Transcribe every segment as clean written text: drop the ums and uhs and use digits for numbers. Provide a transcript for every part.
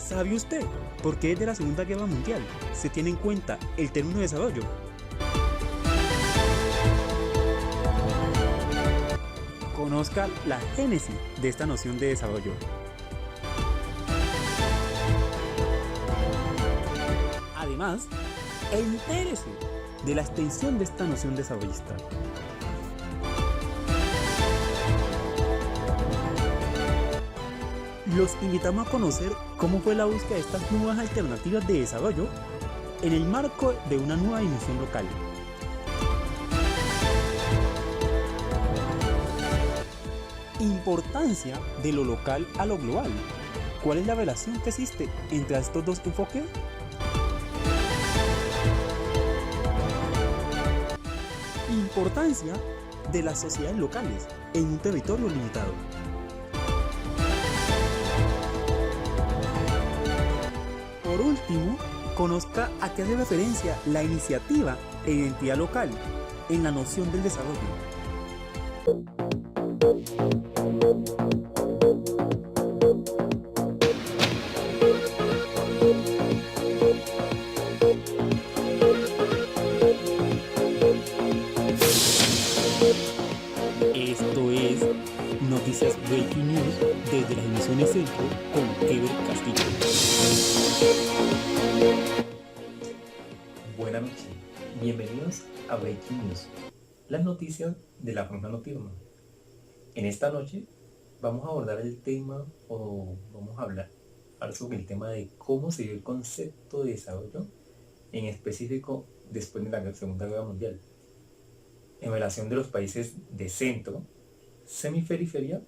¿Sabe usted por qué desde la Segunda Guerra Mundial se tiene en cuenta el término desarrollo? Conozca la génesis de esta noción de desarrollo. Además, entérese de la extensión de esta noción desarrollista. Los invitamos a conocer cómo fue la búsqueda de estas nuevas alternativas de desarrollo en el marco de una nueva dimensión local. Importancia de lo local a lo global. ¿Cuál es la relación que existe entre estos dos enfoques? Importancia de las sociedades locales en un territorio limitado. Por último, conozca a qué hace referencia la iniciativa e identidad local en la noción del desarrollo. Esto es Noticias Breaking News desde las emisiones Centro con Ever Castillo. Buenas noches, bienvenidos a Breaking News, las noticias de la franja nocturna. En esta noche vamos a abordar el tema, vamos a hablar sobre el tema de cómo se dio el concepto de desarrollo, en específico después de la Segunda Guerra Mundial, en relación de los países de centro, semiperiferia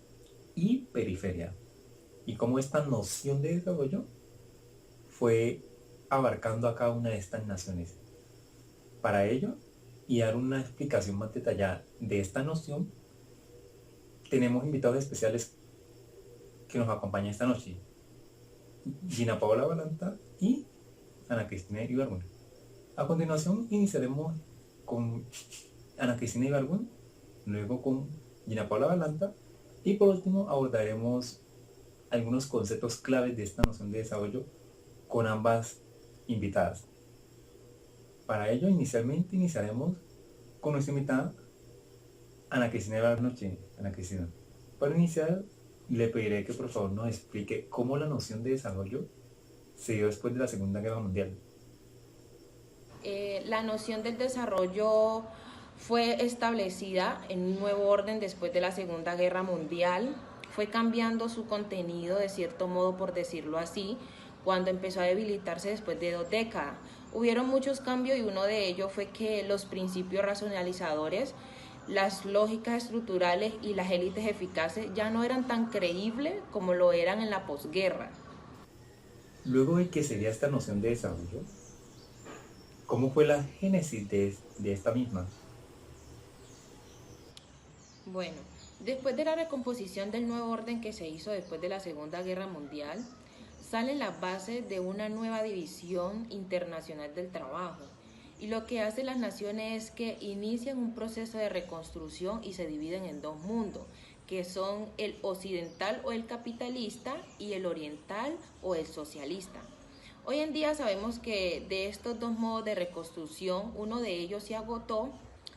y periferia, y cómo esta noción de desarrollo fue abarcando a cada una de estas naciones. Para ello, y dar una explicación más detallada de esta noción, tenemos invitados especiales que nos acompañan esta noche: Gina Paola Balanta y Ana Cristina Ibargüen. A continuación iniciaremos con Ana Cristina Ibargüen, luego con Gina Paola Balanta, y por último abordaremos algunos conceptos claves de esta noción de desarrollo con ambas invitadas. Para ello, iniciaremos con nuestra invitada Ana Cristina Ibargüen. Ana Cristina, para iniciar, le pediré que por favor nos explique cómo la noción de desarrollo se dio después de la Segunda Guerra Mundial. La noción del desarrollo fue establecida en un nuevo orden después de la Segunda Guerra Mundial. Fue cambiando su contenido, de cierto modo, por decirlo así, cuando empezó a debilitarse después de 2 décadas. Hubieron muchos cambios y uno de ellos fue que los principios racionalizadores, las lógicas estructurales y las élites eficaces ya no eran tan creíbles como lo eran en la posguerra. Luego de que se dio esta noción de desarrollo, ¿cómo fue la génesis de esta misma? Bueno, después de la recomposición del nuevo orden que se hizo después de la Segunda Guerra Mundial, salen las bases de una nueva división internacional del trabajo. Y lo que hacen las naciones es que inician un proceso de reconstrucción y se dividen en 2 mundos, que son el occidental o el capitalista y el oriental o el socialista. Hoy en día sabemos que de estos 2 modos de reconstrucción, uno de ellos se agotó,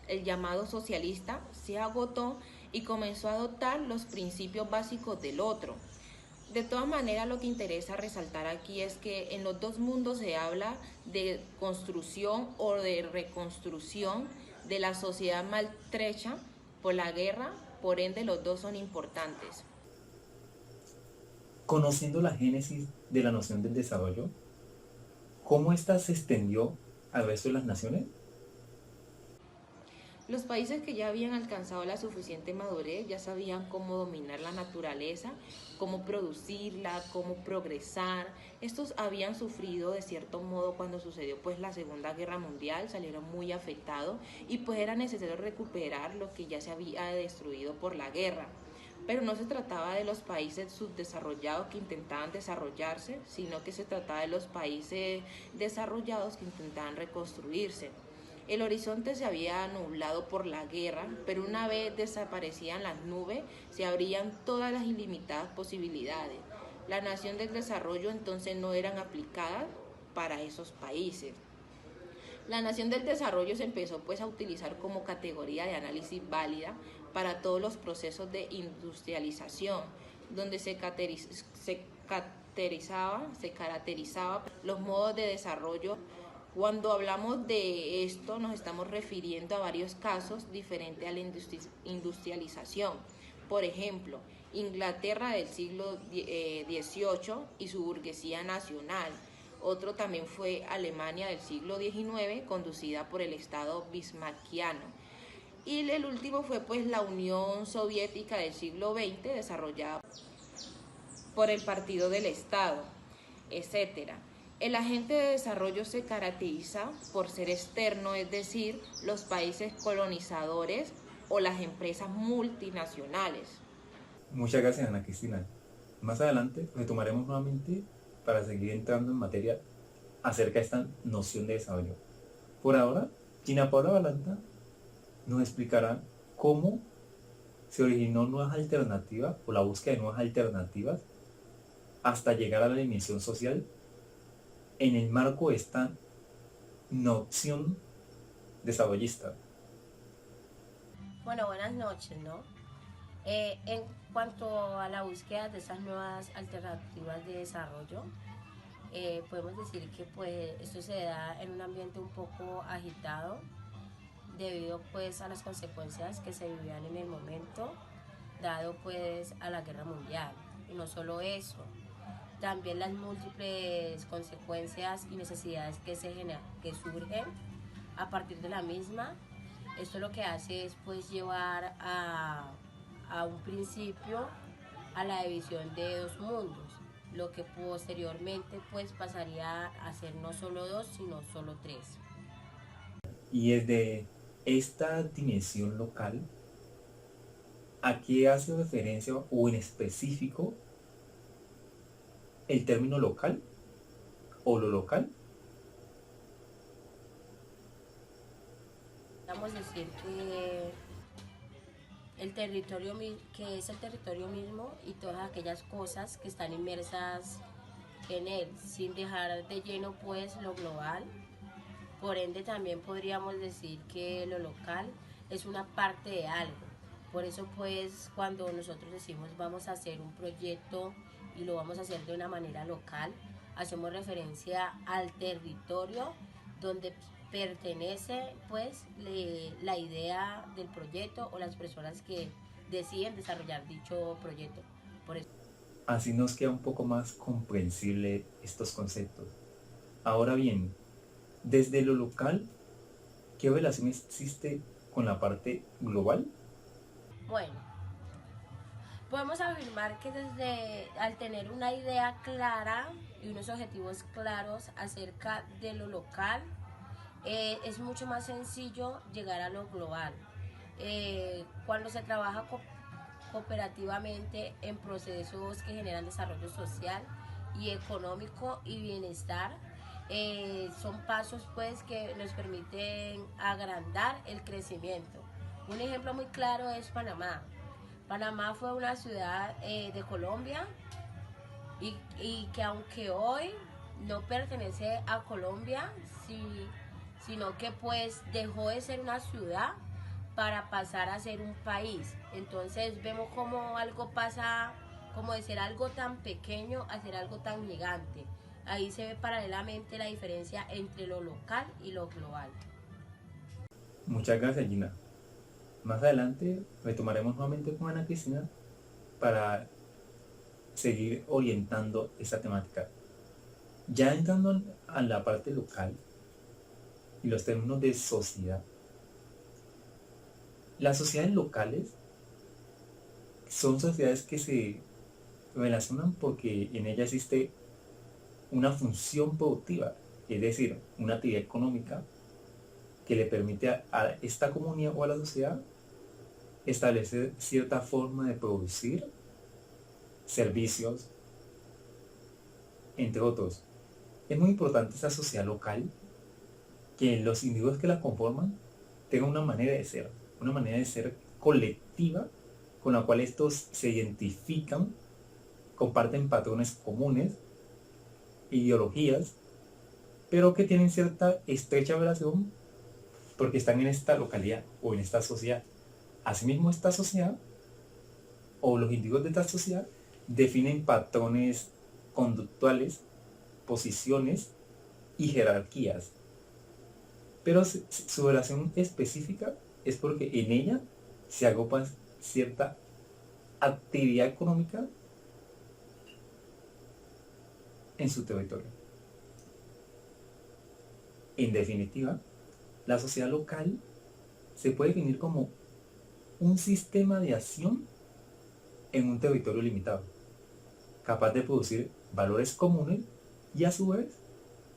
el llamado socialista se agotó y comenzó a adoptar los principios básicos del otro. De todas maneras, lo que interesa resaltar aquí es que en los 2 mundos se habla de construcción o de reconstrucción de la sociedad maltrecha por la guerra, por ende los 2 son importantes. Conociendo la génesis de la noción del desarrollo, ¿cómo ésta se extendió al resto de las naciones? Los países que ya habían alcanzado la suficiente madurez ya sabían cómo dominar la naturaleza, cómo producirla, cómo progresar. Estos habían sufrido de cierto modo cuando sucedió pues la Segunda Guerra Mundial, salieron muy afectados y pues era necesario recuperar lo que ya se había destruido por la guerra. Pero no se trataba de los países subdesarrollados que intentaban desarrollarse, sino que se trataba de los países desarrollados que intentaban reconstruirse. El horizonte se había nublado por la guerra, pero una vez desaparecían las nubes, se abrían todas las ilimitadas posibilidades. la nación del desarrollo entonces no eran aplicadas para esos países. La nación del desarrollo se empezó pues a utilizar como categoría de análisis válida para todos los procesos de industrialización, donde se caracterizaba los modos de desarrollo. Cuando hablamos de esto nos estamos refiriendo a varios casos diferentes a la industrialización. Por ejemplo, Inglaterra del siglo XVIII y su burguesía nacional. Otro también fue Alemania del siglo XIX, conducida por el Estado bismarckiano. Y el último fue pues la Unión Soviética del siglo XX, desarrollada por el Partido del Estado, etc. El agente de desarrollo se caracteriza por ser externo, es decir, los países colonizadores o las empresas multinacionales. Muchas gracias, Ana Cristina. Más adelante retomaremos nuevamente para seguir entrando en materia acerca de esta noción de desarrollo. Por ahora, Gina Paula Balanta nos explicará cómo se originó nuevas alternativas o la búsqueda de nuevas alternativas hasta llegar a la dimensión social en el marco de esta noción desarrollista. Bueno, buenas noches, ¿no? En cuanto a la búsqueda de esas nuevas alternativas de desarrollo, podemos decir que pues esto se da en un ambiente un poco agitado debido pues a las consecuencias que se vivían en el momento, dado pues a la guerra mundial. Y no solo eso, también las múltiples consecuencias y necesidades que surgen a partir de la misma. Esto lo que hace es pues llevar a un principio a la división de dos mundos, lo que posteriormente pues pasaría a ser no solo dos, sino solo tres. Y desde esta dimensión local, ¿a qué hace referencia o en específico el término local o lo local? Vamos a decir que es el territorio mismo y todas aquellas cosas que están inmersas en él, sin dejar de lleno pues lo global. Por ende también podríamos decir que lo local es una parte de algo. Por eso pues cuando nosotros decimos vamos a hacer un proyecto y lo vamos a hacer de una manera local, hacemos referencia al territorio donde pertenece pues la idea del proyecto o las personas que deciden desarrollar dicho proyecto. Por eso. Así nos queda un poco más comprensible estos conceptos. Ahora bien, desde lo local, ¿qué relación existe con la parte global? Bueno, podemos afirmar que al tener una idea clara y unos objetivos claros acerca de lo local, es mucho más sencillo llegar a lo global. Cuando se trabaja cooperativamente en procesos que generan desarrollo social y económico y bienestar, son pasos pues que nos permiten agrandar el crecimiento. Un ejemplo muy claro es Panamá. Panamá fue una ciudad de Colombia y que aunque hoy no pertenece a Colombia, sino que pues dejó de ser una ciudad para pasar a ser un país. Entonces vemos cómo algo pasa, como de ser algo tan pequeño a ser algo tan gigante. Ahí se ve paralelamente la diferencia entre lo local y lo global. Muchas gracias, Gina. Más adelante retomaremos nuevamente con Ana Cristina para seguir orientando esta temática. Ya entrando a la parte local y los términos de sociedad. Las sociedades locales son sociedades que se relacionan porque en ellas existe una función productiva, es decir, una actividad económica que le permite a esta comunidad o a la sociedad establecer cierta forma de producir servicios, entre otros. Es muy importante esa sociedad local, que los individuos que la conforman tengan una manera de ser colectiva con la cual estos se identifican comparten patrones comunes, ideologías, pero que tienen cierta estrecha relación porque están en esta localidad o en esta sociedad. Asimismo, esta sociedad o los individuos de esta sociedad definen patrones conductuales, posiciones y jerarquías. Pero su relación específica es porque en ella se agrupa cierta actividad económica en su territorio. En definitiva, la sociedad local se puede definir como un sistema de acción en un territorio limitado, capaz de producir valores comunes y a su vez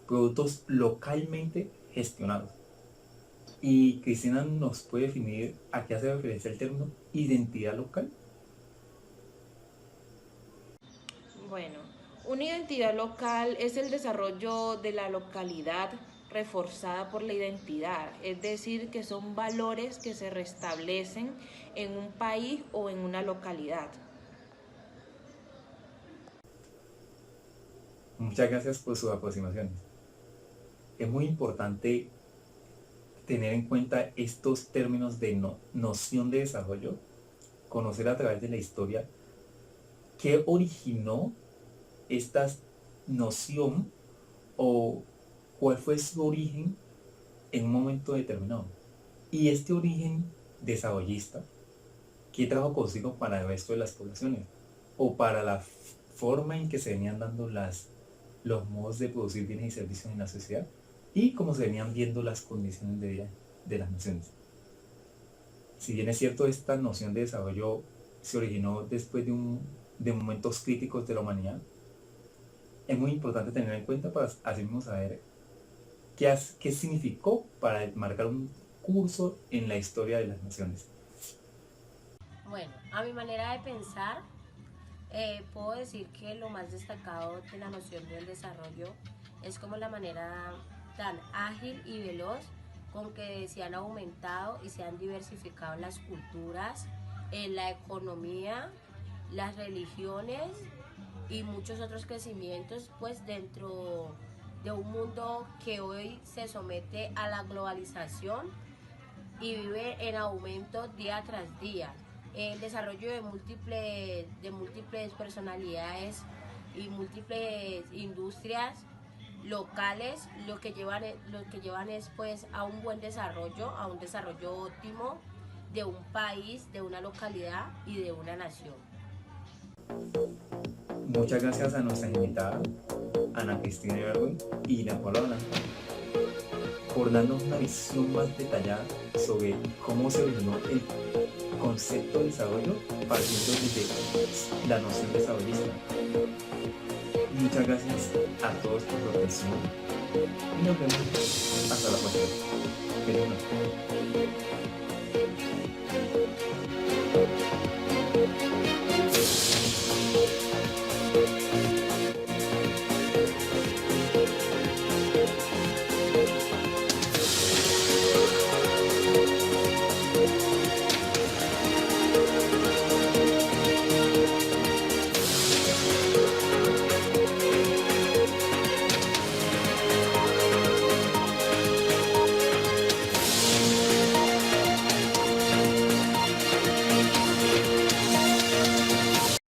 productos localmente gestionados. Y Cristina nos puede definir a qué hace referencia el término identidad local. Bueno, una identidad local es el desarrollo de la localidad reforzada por la identidad, es decir, que son valores que se restablecen en un país o en una localidad. Muchas gracias por sus aproximaciones. Es muy importante tener en cuenta estos términos de noción de desarrollo, conocer a través de la historia qué originó esta noción o cuál fue su origen en un momento determinado. Y este origen desarrollista, ¿qué trajo consigo para el resto de las poblaciones? O para la forma en que se venían dando los modos de producir bienes y servicios en la sociedad y cómo se venían viendo las condiciones de vida de las naciones. Si bien es cierto, esta noción de desarrollo se originó después de momentos críticos de la humanidad, es muy importante tener en cuenta para así mismo saber qué significó para marcar un curso en la historia de las naciones. Bueno, a mi manera de pensar, puedo decir que lo más destacado de la noción del desarrollo es como la manera tan ágil y veloz con que se han aumentado y se han diversificado las culturas, la economía, las religiones y muchos otros crecimientos, pues dentro de un mundo que hoy se somete a la globalización y vive en aumento día tras día. El desarrollo de múltiples personalidades y múltiples industrias locales lo que llevan es pues a un buen desarrollo, a un desarrollo óptimo de un país, de una localidad y de una nación. Muchas gracias a nuestras invitadas, Ana Cristina Ibargüen y Ina Paula Blanco, por darnos una visión más detallada sobre cómo se originó el concepto de desarrollo partiendo desde la noción desarrollista. Muchas gracias a todos por su atención y nos vemos hasta la próxima. Feliz noche.